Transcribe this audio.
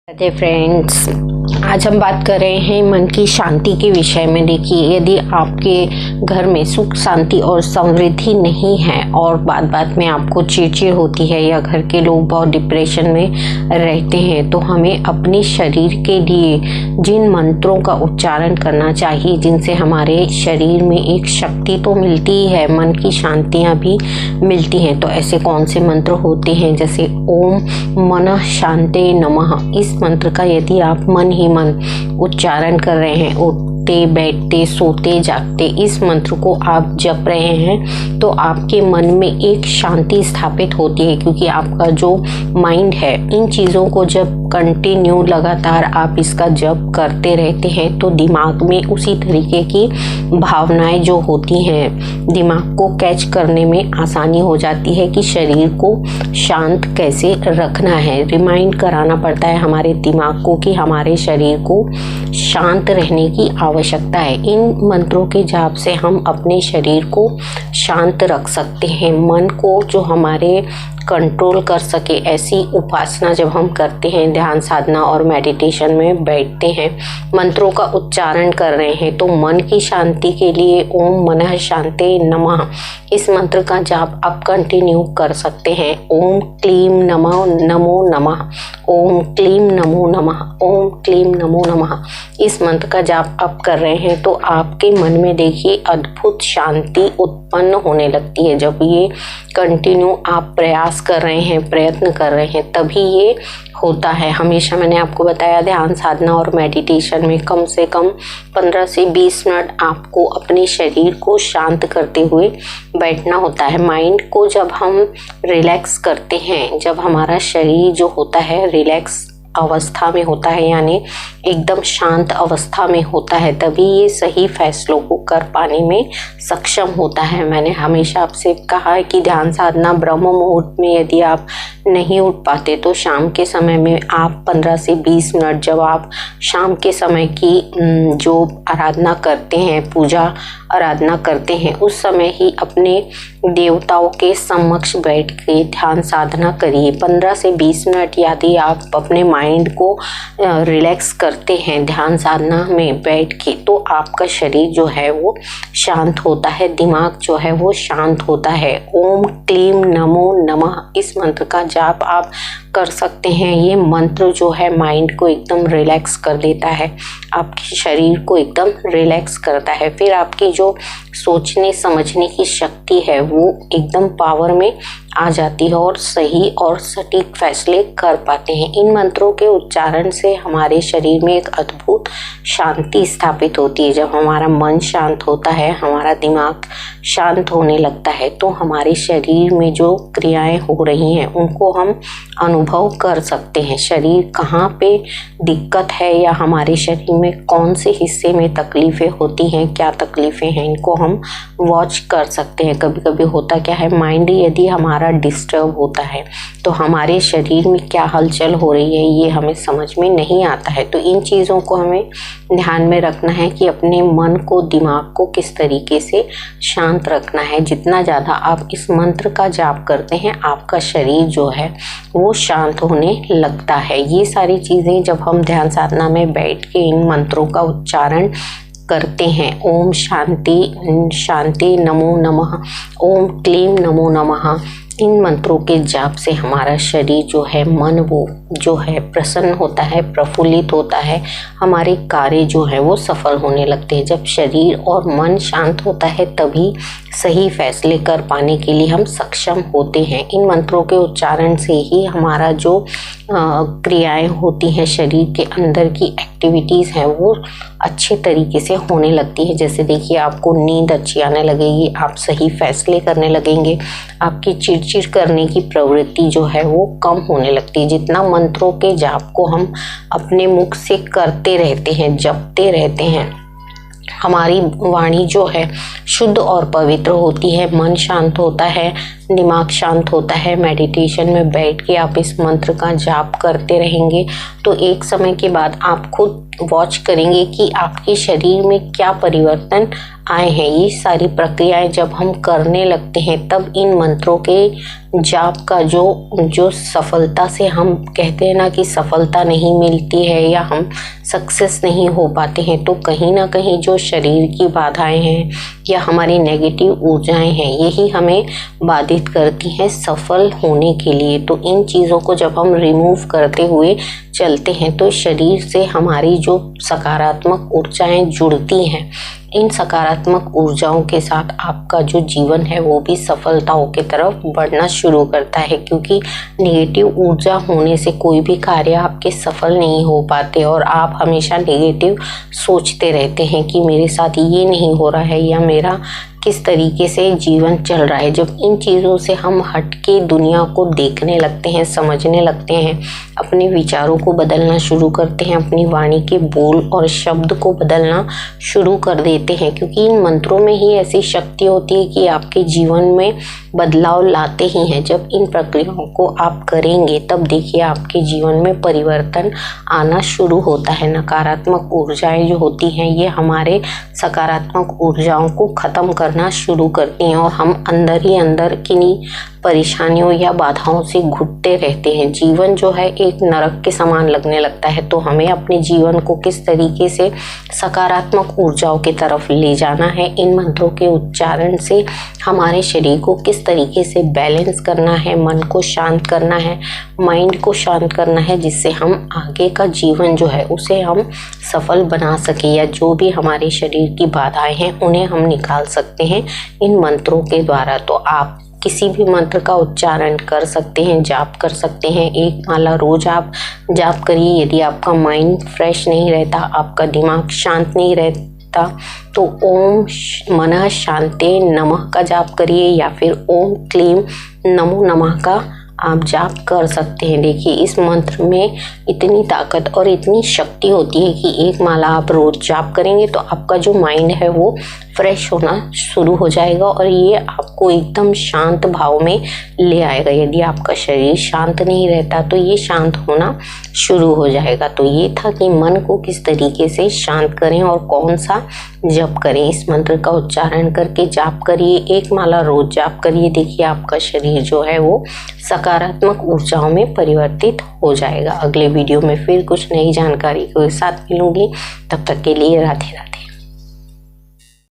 नमस्ते फ्रेंड्स, आज हम बात कर रहे हैं मन की शांति के विषय में। देखिए, यदि आपके घर में सुख शांति और समृद्धि नहीं है और बात बात में आपको चिड़चिड़ होती है या घर के लोग बहुत डिप्रेशन में रहते हैं, तो हमें अपने शरीर के लिए जिन मंत्रों का उच्चारण करना चाहिए, जिनसे हमारे शरीर में एक शक्ति तो मिलती ही है, मन की शांतियाँ भी मिलती हैं। तो ऐसे कौन से मंत्र होते हैं? जैसे ओम मनः शांते नमः। इस मंत्र का यदि आप मन ही मन उच्चारण कर रहे हैं, उठते बैठते सोते जागते इस मंत्र को आप जप रहे हैं, तो आपके मन में एक शांति स्थापित होती है। क्योंकि आपका जो माइंड है, इन चीज़ों को जब कंटिन्यू लगातार आप इसका जप करते रहते हैं, तो दिमाग में उसी तरीके की भावनाएं जो होती हैं, दिमाग को कैच करने में आसानी हो जाती है कि शरीर को शांत कैसे रखना है। रिमाइंड कराना पड़ता है हमारे दिमाग को कि हमारे शरीर को शांत रहने की आवश्यकता है। इन मंत्रों के जाप से हम अपने शरीर को शांत रख सकते हैं। मन को जो हमारे कंट्रोल कर सके, ऐसी उपासना जब हम करते हैं, ध्यान साधना और मेडिटेशन में बैठते हैं, मंत्रों का उच्चारण कर रहे हैं, तो मन की शांति के लिए ओम मनः शांते नमः इस मंत्र का जाप आप कंटिन्यू कर सकते हैं। ओम क्लीम नमो नमो नमः, ओम क्लीम नमो नमः, ओम क्लीम नमो नमः इस मंत्र का जाप आप कर रहे हैं, तो आपके मन में देखिए अद्भुत शांति उत्पन्न होने लगती है। जब ये कंटिन्यू आप प्रयास कर रहे हैं, प्रयत्न कर रहे हैं, तभी ये होता है। हमेशा मैंने आपको बताया, ध्यान साधना और मेडिटेशन में कम से कम 15 से 20 मिनट आपको अपने शरीर को शांत करते हुए बैठना होता है। माइंड को जब हम रिलैक्स करते हैं, जब हमारा शरीर जो होता है रिलैक्स अवस्था में होता है, यानी एकदम शांत अवस्था में होता है, तभी ये सही फैसलों को कर पाने में सक्षम होता है। मैंने हमेशा आपसे कहा है कि ध्यान साधना ब्रह्म मुहूर्त में यदि आप नहीं उठ पाते, तो शाम के समय में आप 15 से 20 मिनट, जब आप शाम के समय की जो आराधना करते हैं, पूजा आराधना करते हैं, उस समय ही अपने देवताओं के समक्ष बैठ के ध्यान साधना करिए। 15 से 20 मिनट यदि आप अपने माइंड को रिलैक्स करते हैं ध्यान साधना में बैठ के, तो आपका शरीर जो है वो शांत होता है, दिमाग जो है वो शांत होता है। ओम क्लीम नमो नमः इस मंत्र का जाप आप कर सकते हैं। ये मंत्र जो है माइंड को एकदम रिलैक्स कर देता है, आपके शरीर को एकदम रिलैक्स करता है। फिर आपकी जो सोचने समझने की शक्ति है वो एकदम पावर में आ जाती है और सही और सटीक फैसले कर पाते हैं। इन मंत्रों के उच्चारण से हमारे शरीर में एक अद्भुत शांति स्थापित होती है। जब हमारा मन शांत होता है, हमारा दिमाग शांत होने लगता है, तो हमारे शरीर में जो क्रियाएं हो रही हैं उनको हम अनुभव कर सकते हैं। शरीर कहाँ पे दिक्कत है या हमारे शरीर में कौन से हिस्से में तकलीफ़ें होती हैं, क्या तकलीफ़ें हैं, इनको हम वॉच कर सकते हैं। कभी कभी होता क्या है, माइंड यदि हमारा डिस्टर्ब होता है, तो हमारे शरीर में क्या हलचल हो रही है ये हमें समझ में नहीं आता है। तो इन चीज़ों को हमें ध्यान में रखना है कि अपने मन को, दिमाग को किस तरीके से शांत रखना है। जितना ज़्यादा आप इस मंत्र का जाप करते हैं, आपका शरीर जो है वो शांत होने लगता है। ये सारी चीज़ें जब हम ध्यान साधना में बैठ के इन मंत्रों का उच्चारण करते हैं, ओम शांति शांति नमो नमः, ओम क्लीम नमो नमः, इन मंत्रों के जाप से हमारा शरीर जो है, मन वो जो है प्रसन्न होता है, प्रफुल्लित होता है, हमारे कार्य जो है वो सफल होने लगते हैं। जब शरीर और मन शांत होता है, तभी सही फैसले कर पाने के लिए हम सक्षम होते हैं। इन मंत्रों के उच्चारण से ही हमारा जो क्रियाएं होती हैं, शरीर के अंदर की एक्टिविटीज़ हैं, वो अच्छे तरीके से होने लगती है। जैसे देखिए, आपको नींद अच्छी आने लगेगी, आप सही फैसले करने लगेंगे, आपकी चिड़चिड़ करने की प्रवृत्ति जो है वो कम होने लगती है। जितना मंत्रों के जाप को हम अपने मुख से करते रहते हैं, जपते रहते हैं, हमारी वाणी जो है शुद्ध और पवित्र होती है, मन शांत होता है, दिमाग शांत होता है। मेडिटेशन में बैठ के आप इस मंत्र का जाप करते रहेंगे तो एक समय के बाद आप खुद वॉच करेंगे कि आपके शरीर में क्या परिवर्तन आए हैं। ये सारी प्रक्रियाएं जब हम करने लगते हैं तब इन मंत्रों के जाप का जो सफलता से हम कहते हैं ना कि सफलता नहीं मिलती है या हम सक्सेस नहीं हो पाते हैं, तो कहीं ना कहीं जो शरीर की बाधाएं हैं या हमारी नेगेटिव ऊर्जाएं हैं यही हमें बाधित करती हैं सफल होने के लिए। तो इन चीज़ों को जब हम रिमूव करते हुए चलते हैं तो शरीर से हमारी जो सकारात्मक ऊर्जाएं जुड़ती हैं, इन सकारात्मक ऊर्जाओं के साथ आपका जो जीवन है वो भी सफलताओं की तरफ बढ़ना शुरू करता है, क्योंकि नेगेटिव ऊर्जा होने से कोई भी कार्य आपके सफल नहीं हो पाते और आप हमेशा नेगेटिव सोचते रहते हैं कि मेरे साथ ये नहीं हो रहा है या मेरा किस तरीके से जीवन चल रहा है। जब इन चीज़ों से हम हट के दुनिया को देखने लगते हैं, समझने लगते हैं, अपने विचारों को बदलना शुरू करते हैं, अपनी वाणी के बोल और शब्द को बदलना शुरू कर देते हैं, क्योंकि इन मंत्रों में ही ऐसी शक्ति होती है कि आपके जीवन में बदलाव लाते ही हैं। जब इन प्रक्रियाओं को आप करेंगे तब देखिए आपके जीवन में परिवर्तन आना शुरू होता है। नकारात्मक ऊर्जाएं जो होती हैं ये हमारे सकारात्मक ऊर्जाओं को ख़त्म करना शुरू करती हैं और हम अंदर ही अंदर किन्हीं परेशानियों या बाधाओं से घुटते रहते हैं। जीवन जो है एक नरक के समान लगने लगता है। तो हमें अपने जीवन को किस तरीके से सकारात्मक ऊर्जाओं की तरफ ले जाना है, इन मंत्रों के उच्चारण से हमारे शरीर को किस तरीके से बैलेंस करना है, मन को शांत करना है, माइंड को शांत करना है, जिससे हम आगे का जीवन जो है उसे हम सफल बना सकें या जो भी हमारे शरीर की बाधाएं हैं उन्हें हम निकाल सकते हैं इन मंत्रों के द्वारा। तो आप किसी भी मंत्र का उच्चारण कर सकते हैं, जाप कर सकते हैं। एक माला रोज आप जाप करिए। यदि आपका माइंड फ्रेश नहीं रहता, आपका दिमाग शांत नहीं रहता, तो ओम मनः शांते नमः का जाप करिए या फिर ओम क्लीम नमो नमः का आप जाप कर सकते हैं। देखिए इस मंत्र में इतनी ताकत और इतनी शक्ति होती है कि एक माला आप रोज जाप करेंगे तो आपका जो माइंड है वो फ्रेश होना शुरू हो जाएगा और ये आपको एकदम शांत भाव में ले आएगा। यदि आपका शरीर शांत नहीं रहता तो ये शांत होना शुरू हो जाएगा। तो ये था कि मन को किस तरीके से शांत करें और कौन सा जप करें। इस मंत्र का उच्चारण करके जाप करिए, एक माला रोज जाप करिए। देखिए आपका शरीर जो है वो सकारात्मक ऊर्जाओं में परिवर्तित हो जाएगा। अगले वीडियो में फिर कुछ नई जानकारी के साथ मिलूंगी। तब तक के लिए राधे राधे।